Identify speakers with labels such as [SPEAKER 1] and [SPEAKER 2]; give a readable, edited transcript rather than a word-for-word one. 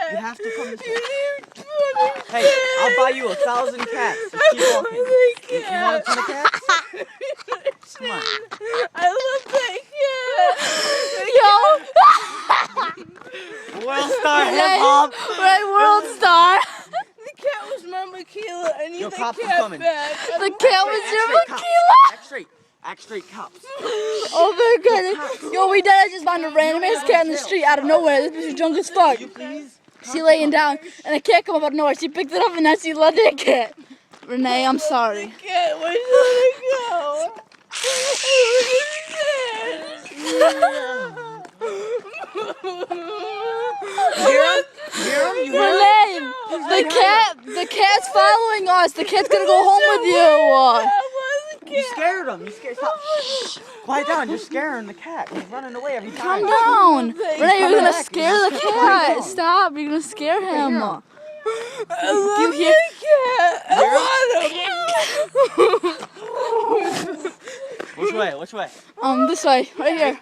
[SPEAKER 1] cat.
[SPEAKER 2] You have to come this way.
[SPEAKER 1] You need 20
[SPEAKER 2] Hey, I'll buy you 1,000 cats. Just keep walking. You want a ton of cats? Come on.
[SPEAKER 1] I love that cat.
[SPEAKER 2] World star hip hop.
[SPEAKER 3] Right, world star.
[SPEAKER 1] The cat was Mama Keela. I need
[SPEAKER 2] Yo,
[SPEAKER 1] the
[SPEAKER 2] cops are
[SPEAKER 1] cat
[SPEAKER 2] coming.
[SPEAKER 1] back.
[SPEAKER 3] The cat was your
[SPEAKER 2] Act
[SPEAKER 3] Makila.
[SPEAKER 2] straight. Act straight, cops.
[SPEAKER 3] Oh my goodness. Yo, we dead just found a random ass cat in the street out of nowhere. This bitch was drunk as fuck.
[SPEAKER 2] You please?
[SPEAKER 3] She laying down, and a cat come up out of nowhere. She picked it up, and now she loved that cat. Renee, I'm sorry.
[SPEAKER 1] The cat, where'd you let it go?
[SPEAKER 2] Hear him? You hear him?
[SPEAKER 3] Renee, the cat's following us. The cat's gonna go home with you.
[SPEAKER 2] You scared him. You scared. Stop. Shh. Quiet down. You're scaring the cat. He's running away every time.
[SPEAKER 3] Calm down. Renee, you're gonna
[SPEAKER 2] back.
[SPEAKER 3] scare the cat. Stop. You're gonna scare him.
[SPEAKER 1] I love
[SPEAKER 3] hear-
[SPEAKER 1] the cat. I want him.
[SPEAKER 2] Which way? Which way?
[SPEAKER 3] This way, right here.